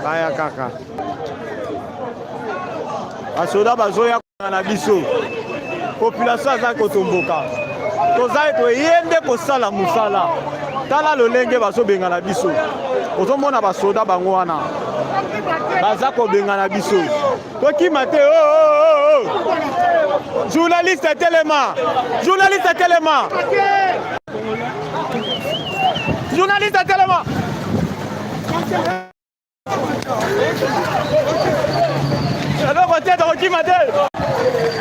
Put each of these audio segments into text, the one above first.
Baya kaka. Basoda bazoya na biso. Population aza kotomboka. Toza to yende kosala musala. Tala lolenge bazobenga na biso. Ozomona basoda bango wana. Baza kobenga na biso. Tokima te Journaliste Téléma. Journaliste Téléma. Journaliste Téléma. Alors on tient de kima te.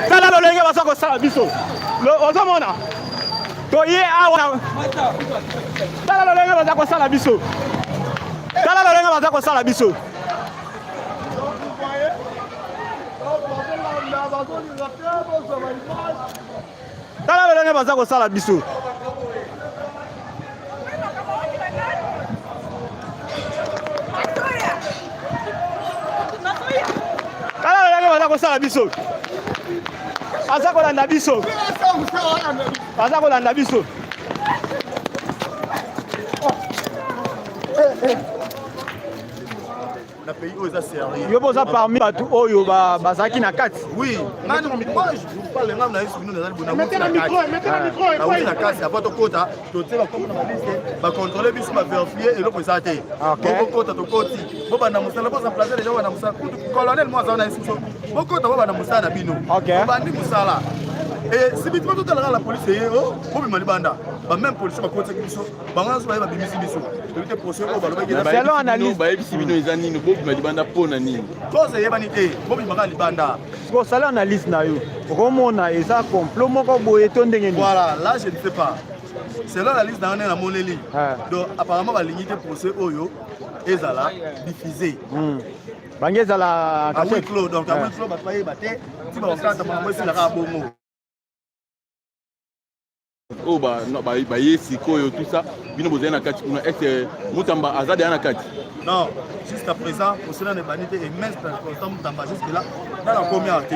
Tala lolenge baza kosala biso. Ozomona. Toye awa. Tala lolenge baza kosala biso. Tala lolenge baza kosala biso. Tala lolenge baza kosala biso. Tala lolenge baza kosala biso. Aza kolanda biso. Aza kolanda biso. Le pays où ils sérieux. Yo boza parmi batu oyo bazaki na kati. Oui, ngani mo micro, je parle ngam na yesu bino na bona. Mettez le micro, et na kasi après to kota, to teba comme na liste, ba contrôler biso ba vérifier et le présenté. Bo kota to koti. Bo bana musala bo remplacer les gens bana musala. Colonel moi za na yesu. Bo kota bo bana musala bino. Ba ndi musala. Et si bitu to la police yo, bo bi mali banda. Ba même police ba kota biso. Ba ngana so ba bimisi biso. Éviter procès au balo ba gina. Selon analyse ba bimisi bino ezani no bo bi mali banda pona nini. Cause yebani te, bo bi mali banda. Ko sala analyse na yo. Romona eza complot moko boye to ndenge ni. Voilà, là je ne sais pas. Selon la liste dans la moneli. Donc apparemment la ligne de procès oyo ezala diffusé. Bangeza la à huis clos, donc à huis clos ba paye ba te, ti ba okata ba mwesi la ka bongo. Oh ba yesi koyo tout ça bino bozena kati kuna est mutamba azade ana kati. Non, jusqu'à présent pour cela ne banité et même constant mutamba jusque là dans la première acte.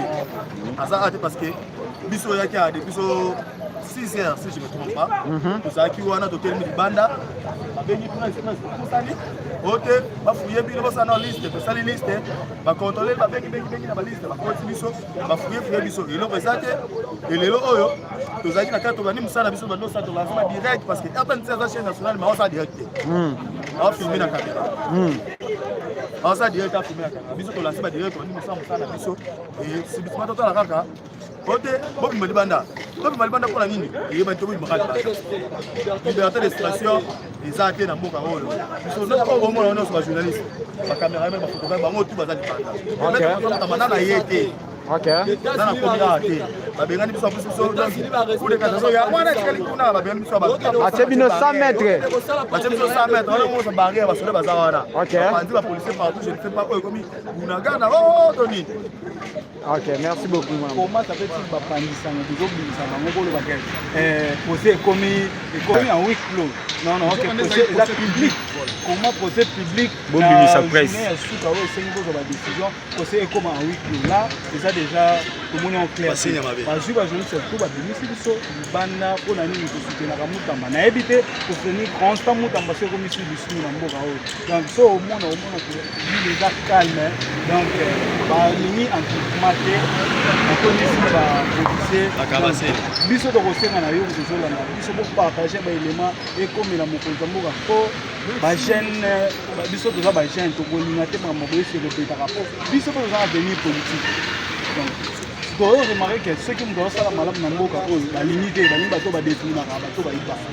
Azade parce que biso yaki a depuis 6 heures si je me trompe pas. Tout ça qui wana to kelmi banda bengi kuna express pour ça ni. OK, ba fouiller bino ba sana liste, ba sali liste, ba contrôler ba bengi na ba liste, ba konti biso, ba fouiller biso et le présenté et le oyo to zaki na kato bani musala biso bando sa to lancement direct parce que après cette chaîne nationale mais on ça direct. On filmer na caméra. On ça direct à filmer na caméra. Biso to lancement direct on musala biso et si biso to la kaka. OK, bobi mali banda. Bobi mali banda pour la nini? Et ba to bobi makali. Liberté d'expression les actes na mboka oyo. Biso na ko mo na so journaliste. Ba caméra même ba photographe bango tout bazali banda. OK. On na yete. OK. Dans la première acte. Ba bengani biso biso donc pour les cas ya mwana tikali kuna ba bengani biso ba. Atebino 100 mètres. Atebino 100 mètres. On se barrière parce que ba zawana. OK. On dit ba policier partout, je ne sais pas comme Unagana oh Tony. OK, merci beaucoup. Comment ça fait qu'il va prendre ça nous oblige à ngolo bakel procès commis en huis clos. Non non, OK, procès public. Comment procès public bon sa presse. Suka o sengo za décision, procès comme en huis clos. Là, c'est ça déjà tout le monde en clair. Parce que ba journaliste tout ba bimisi biso banda pona nini ko soutenir ka mutamba. Na éviter pour tenir constant mutamba c'est comme si biso na mboka o. Donc so au monde que les gars calme. Donc ba nini en biso tokosenga na yo tozolanda biso bopartage baelema ekomela mokonzi ya mboka po bagene biso toza bagene tokolinga te makambo boyeselopetaka po biso mpe toza avenir politique. Donc toyo remarke ke soki moto azosala malamu na mboka oyo balingi te balingi bato badetournaka bato bayibaka.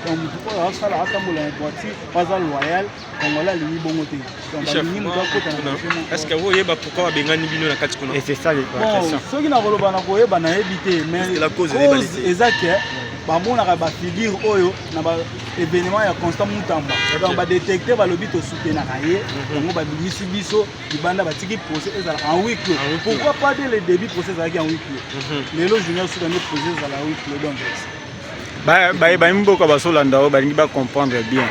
Donc motu oyo azosala atambola na droiture baza loyal congolais alingi bongo te. Donc balingi moto akota na est-ce que vous oyeba pourquoi babengani bino na kati kuna? Et c'est ça les questions. Soki na koloba na koyeba na yebi te mais la cause eza ke bamonaka bafigure oyo na baévénement ya Constant Mutamba. Donc badétecte balobi tosoutenaka ye yango babimisi biso libanda batiki procès ezala en huis clos. Pourquoi pas dès le début procès ezalaki en huis clos? Lelo junior soudanais procès ezala en huis clos. Donc ba mboka basolanda o balingi ba comprendre bien.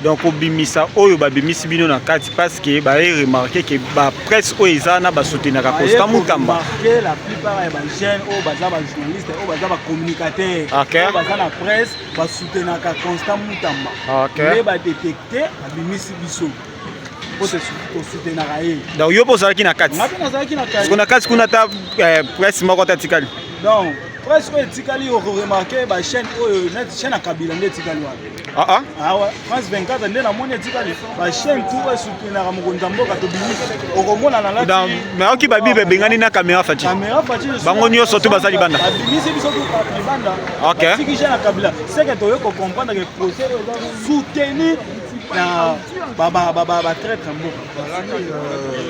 donc obimisa oyo babimisi bino na kati parce que ba remarquer que ba presse oyo ezana ba soutenir ka Constant Mutamba. La plupart ya ba jeunes oyo baza ba journaliste oyo baza ba communicateur oyo baza na presse ba soutenir ka Constant Mutamba. Mais ba détecter babimisi biso. Pour se soutenir aye. Donc yo pozalaki na kati. Ngapi nazalaki na kati. Kuna kati kuna ta presse moko ta tikali. Donc presse oyo etikali remarquer ba chaîne oyo net chaîne ya Kabila nde etikali wapi. Ah ouais, France 24 nde namoni etikali ba chaîne tout ba soutenir mokonzi mboka to bimisi okomona na lati. Mais oki babi bengani na caméra fati. Caméra fati. Bango nyonso to bazali banda. Bimisi biso to banda. OK. Siki chaîne ya Kabila, c'est que to yo comprendre que procès soutenir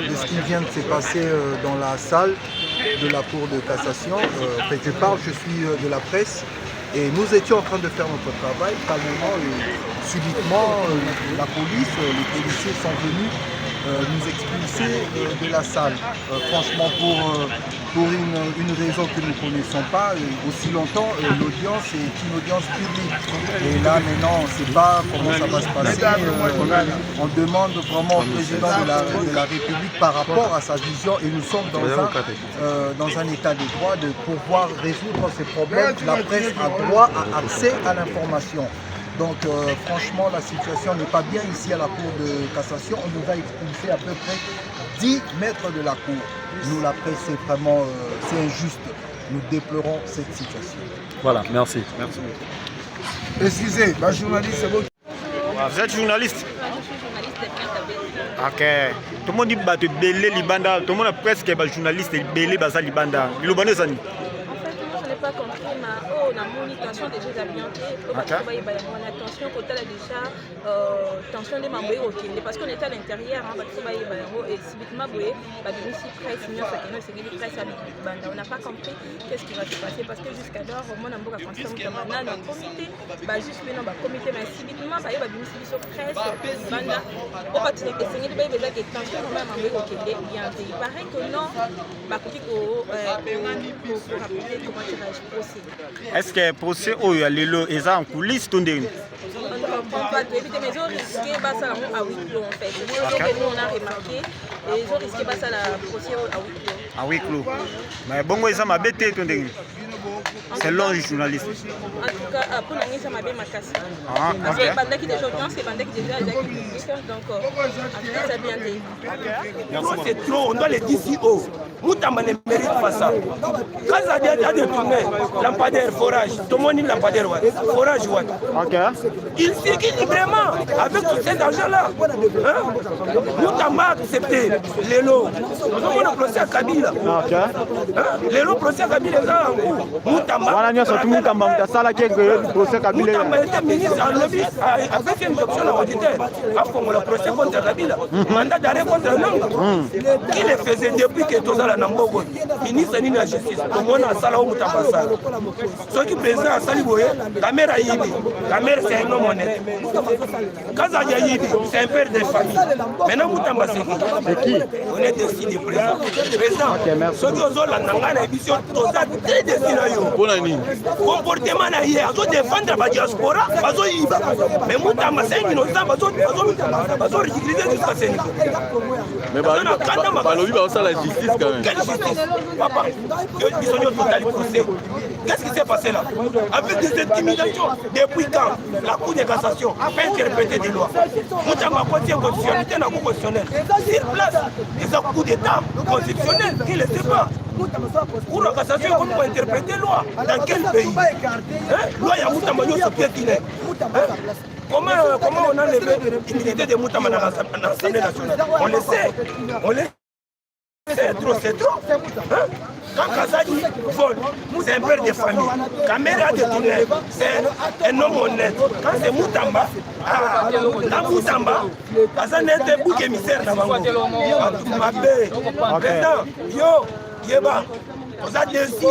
de ce qui vient de se passer dans la salle de la Cour de cassation. Je parle, je suis de la presse et nous étions en train de faire notre travail. Calmement et subitement, la police, les policiers sont venus nous expulser de la salle. Franchement, pour une raison que nous ne connaissons pas, aussi longtemps, l'audience est une audience publique. Et là, maintenant, on ne sait pas comment ça va se passer. On demande vraiment au président de la République par rapport à sa vision, et nous sommes dans un état de droit de pouvoir résoudre ces problèmes. La presse a droit à accès à l'information. Donc franchement, la situation n'est pas bien ici à la Cour de cassation. On nous a expulsés à peu près 10 mètres de la Cour. Nous, la presse, c'est vraiment c'est injuste. Nous déplorons cette situation. Voilà, merci. Merci. Excusez, ma journaliste, c'est bon. Vous êtes journaliste? Je suis journaliste. Ok. Tout le monde dit que Belé Libanda, tout le monde a presque un journaliste Belé Baza Libanda. Libanda Zani. Je n'ai pas compris, mais on a mon intention déjà d'ambienter. On a attention quand elle a déjà tension des membres parce qu'on était à l'intérieur, et subitement, on n'a pas compris qu'est-ce qui va se passer parce que jusqu'alors, on a un comité, juste maintenant, comité, mais subitement, il y a une presse, on va essayer de faire des tensions, il paraît que non, est-ce que le procès est en coulisses? On va éviter, mais ils ont risqué ça à 8 clos en fait. Nous on a remarqué, et ils ont risqué ça la procès à 8 clos. À 8 clos. Mais bon, ils ont bêté ton ding. C'est long du journaliste. En tout cas, pour nous, ça m'a bien marqué. Parce que pendant qu'il y a des audiences, c'est pendant qu'il y a des publics. Donc, en tout cas, ça a bien été. Non, c'est trop, on doit les dire si haut. Mutamba ne mérite pas ça. Quand ça a détourné, lampadaire, forage, tout le monde dit lampadaire, forage, il circule librement avec tout cet argent-là. Mutamba a accepté les lots. Nous avons procès à Kabila. Les lots procès à Kabila, ça en cours. Mutamba était ministre en lobby, a fait une option à l'auditeur. A le procès contre Kabila. Mandat d'arrêt contre Nanga. Qui le faisait depuis que tout ça la Nambogo. Ministre de la Justice. Tout le monde a salé au Mutamba. Ceux qui président à Saliboye, Kamera Yibi. Kamera c'est un homme honnête. Kaza Yibi, c'est un père de famille. Maintenant Mutamba c'est qui? On est décidé président. Président, ceux qui ont la Nanga, l'émission, tout ça très destiné. Comportement na hier, azo défendre la diaspora, azo yiba. Mais Mutamba c'est un innocent, azo ridiculiser jusqu'à ce niveau. Mais balobi ba ça la justice quand même. Quelle justice? Papa, ils sont total procès. Qu'est-ce qui s'est passé là? Avec des intimidations, depuis quand la Cour de cassation a fait interpréter des lois. Mutamba côté constitutionnalité na Cour constitutionnelle. Sur place, ils ont coup d'état constitutionnel, qui ne le sait pas. Pour la cassation, comment on peut interpréter la loi? Dans quel pays? Loi ya Mutamba yoso piétiné. Comment on a levé l'immunité de Mutamba dans l'Assemblée nationale? On le sait. On le sait. C'est trop. Quand Kazadi vole, c'est un père de famille. Kamera de tournée, c'est un homme honnête. Quand c'est Mutamba, dans Mutamba, Kazadi est un bouc émissaire dans Bango. Président, yo, Yeba, on a décidé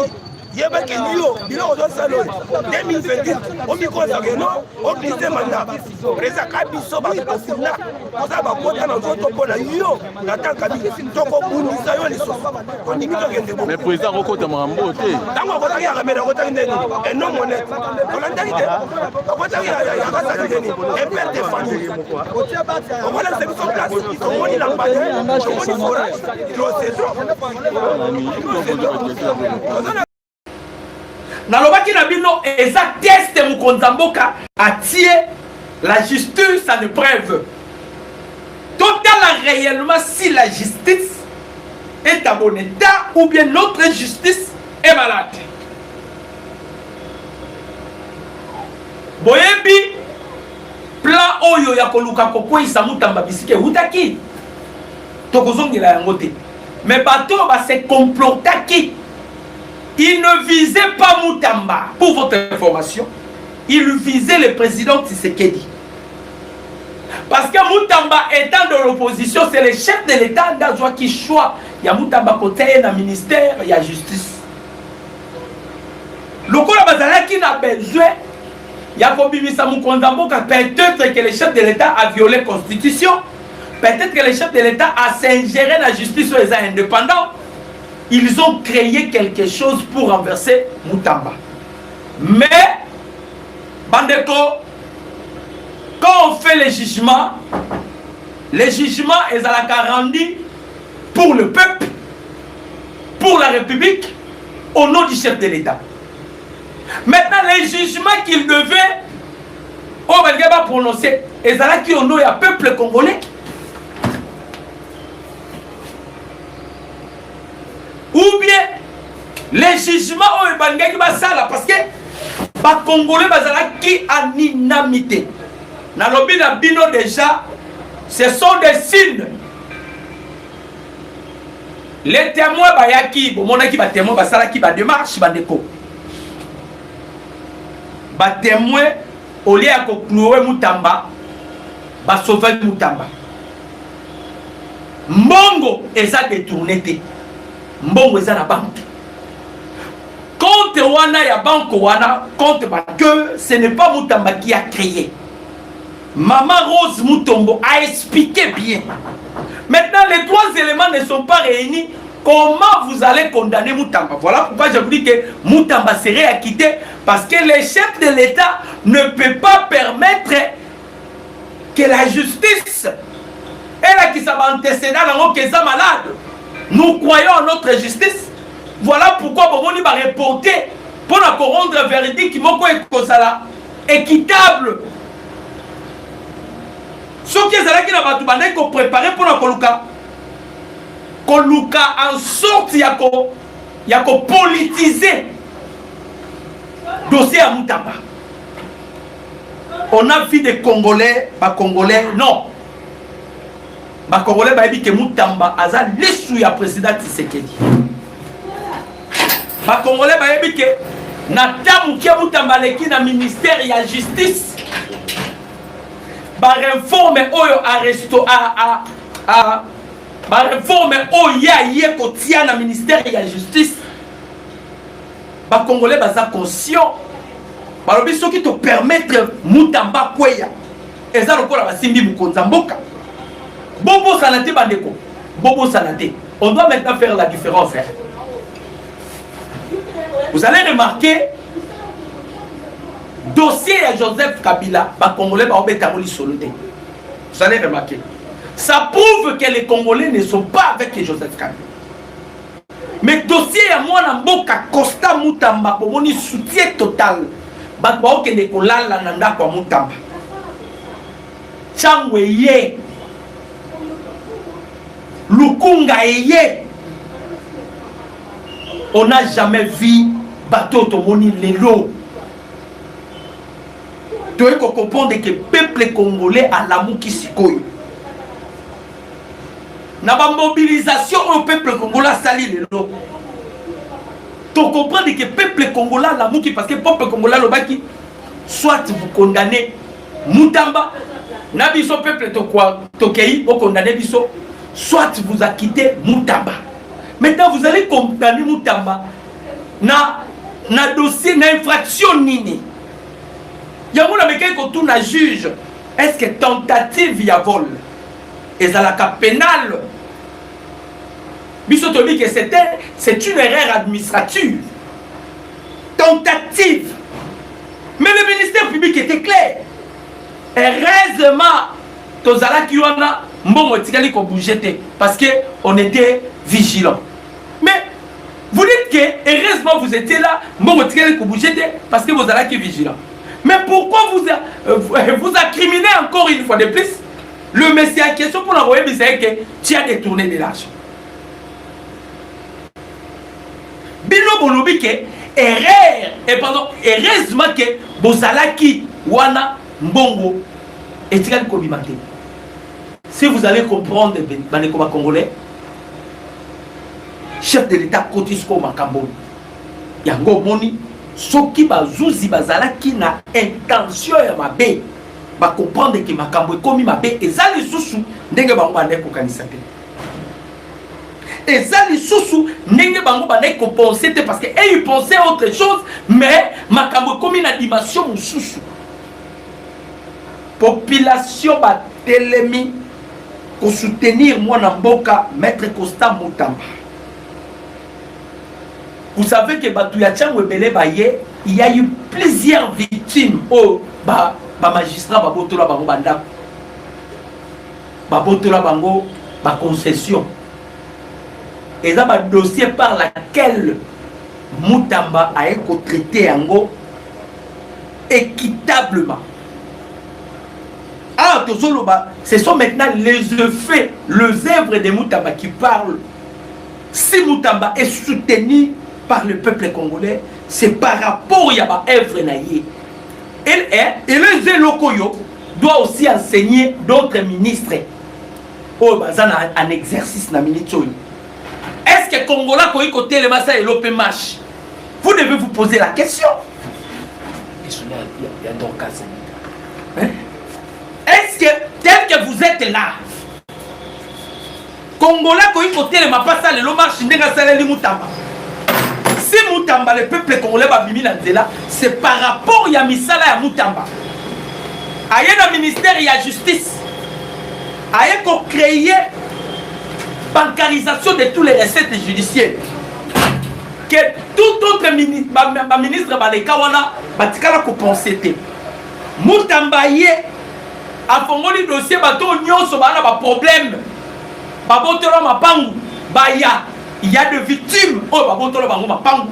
yebaki yo biloko tozosala 2021 omikozaka no oglise manda président ka biso bakofunda koza bakota na nzoto mpona yo natanka tokobundisa yo lisusu ondimi tokende bo mais président okota makambo te ntango akotaki yakamena akotaki ndeni enom honnête olandaki te akotaki yakasaki ndeni epere de famille okolakisa biso place tomoni na mbade tomoni forage hydrosétro nalobaki na bino eza teste mokonzi ya mboka atie la justice en épreuve totala réellement si la justice est à bon état ou bien notre justice est malade. Boyebi plan oyo ya koluka kokwisa Mutamba bisike utaki tokozongela yango te mais bato ba se complotaki. Il ne visait pas Mutamba, pour votre information. Il visait le président Tshisekedi. Parce que Mutamba étant dans l'opposition, c'est le chef de l'État qui choisit. Il y a Mutamba côté dans le ministère, il y a justice. Le Kola Bazala qui n'a besoin, il y a peut-être que le chef de l'État a violé la Constitution. Peut-être que le chef de l'État a s'ingéré dans la justice sur les indépendants. Ils ont créé quelque chose pour renverser Mutamba. Mais, Bandeko, quand on fait les jugements ils ont rendu pour le peuple, pour la République, au nom du chef de l'État. Maintenant, les jugements qu'ils devaient, on va pas prononcer, ils ont qui au nom du peuple congolais. Ou bien les jugements parce que les Congolais qui ont inamité. Dans le bino déjà, ce sont des signes. Les témoins bayaki, bomona ki ba témoin basala ki ba démarche bandeko. Ba témoin au lieu à conclure Mutamba, ba sauver Mutamba. Mbongo eza détourné te. Mbongo eza na banque. Compte wana ya banque wana, compte que ce n'est pas Mutamba qui a créé. Maman Rose Mutombo a expliqué bien. Maintenant, les trois éléments ne sont pas réunis. Comment vous allez condamner Mutamba? Voilà pourquoi je vous dis que Mutamba serait acquitté. Parce que le chef de l'État ne peut pas permettre que la justice, elle qui s'est antécédent dans le cas malade. Nous croyons en notre justice. Voilà pourquoi on va reporter pour rendre un verdict qui est équitable. Ce qui est préparé pour la Koluka en sorte il y a politiser dossier à Mutamba. On a vu des Congolais, pas Congolais, non. Les Congolais ont dit que Mutamba a laissé le président Tshisekedi. Les Congolais ont dit que Natamu qui a Mutamba leki na ministère de la justice. La réforme réforme na ministère de la justice. Les Congolais sont conscients. Les gens qui te permettent Mutamba kweya. Et ça le la simbi mukonza mboka. Bobo sanate bandeko. Bobo sanate. On doit maintenant faire la différence. Vous allez remarquer dossier à Joseph Kabila, les Congolais vont être soloté. Vous allez remarquer. Ça prouve que les Congolais ne sont pas avec Joseph Kabila. Mais dossier à moi, Namboka Costa Mutamba, pour mon soutien total, Bakbao que les Kolala Nanda kwa Mutamba. Changweye, Lukunga Eye. On n'a jamais vu bateau Tomoni Lelo. Tu dois comprendre que le peuple congolais a l'amour qui s'y colle. Dans la mobilisation au peuple congolais sali Lelo. Tu comprends que le peuple congolais a l'amour qui, parce que le peuple congolais le soit vous condamnez Mutamba, Nabiso peuple Tokei, vous condamnez Biso, soit vous acquittez Mutamba. Maintenant vous allez condamner Mutamba na na dossier na infraction nini yango na mekei kotuna juge est-ce que tentative ya vol ezalaka pénal biso tobi que c'est une erreur administrative tentative mais le ministère public était clair heureusement tozalaki wana mbongo tikali ko bouger parce que on était vigilant mais vous dites que heureusement vous étiez là mbongo tikali ko bouger parce que vous allez vigilant mais pourquoi vous incriminez encore une fois de plus le monsieur en question pour l'envoyer bizarre que tu as détourné de l'argent bino bolobi que erreur et pardon heureusement que bozalaki wana mbongo etikali ko bimate. Si vous allez comprendre baneko ba congolais chef de l'état Kotisco Makambo yango moni soki bazuzi bazalaki na intention ya mabe ba comprendre que makambo ekomi mabe ezali susu ndenge bango bandeko kanisa te ezali susu ndenge bango bandeko penser te parce que ils pensaient autre chose mais makambo ekomi na dimension mususu population ba telemi pour soutenir mwana mboka maître Constant Mutamba. Vous savez que Batouya Webele Baye, il y a eu plusieurs victimes au magistrat Babotola Bango Banda. Babotola Bango ba concession. Et là un dossier par laquelle Mutamba a été traité en équitablement. Ah, ce sont maintenant les effets, les œuvres de Mutamba qui parlent. Si Mutamba est soutenu par le peuple congolais, c'est par rapport à l'œuvre naïe. Et les Zélokoyo doit aussi enseigner d'autres ministres. Oh, en exercice na ministre. Est-ce que Congolais qui côté le massa et l'OPMH? Vous devez vous poser la question. Il y a donc est-ce que tel que vous êtes là, Congolais qui côté le massa et l'OPMH n'enga salé Mutamba. Si Mutamba, le peuple congolais va vivre là, c'est par rapport à Misala et à Mutamba. Il y a un ministère de la justice. Il y a créé bancarisation de tous les recettes judiciaires. Que tout autre ministre va les kawana batikala ko penser. Mutamba a fongoli dossier bato nyonso bana ba problème. Babotolo mapangu baya. Il y a des victimes. Oh, babotola bango mapangu.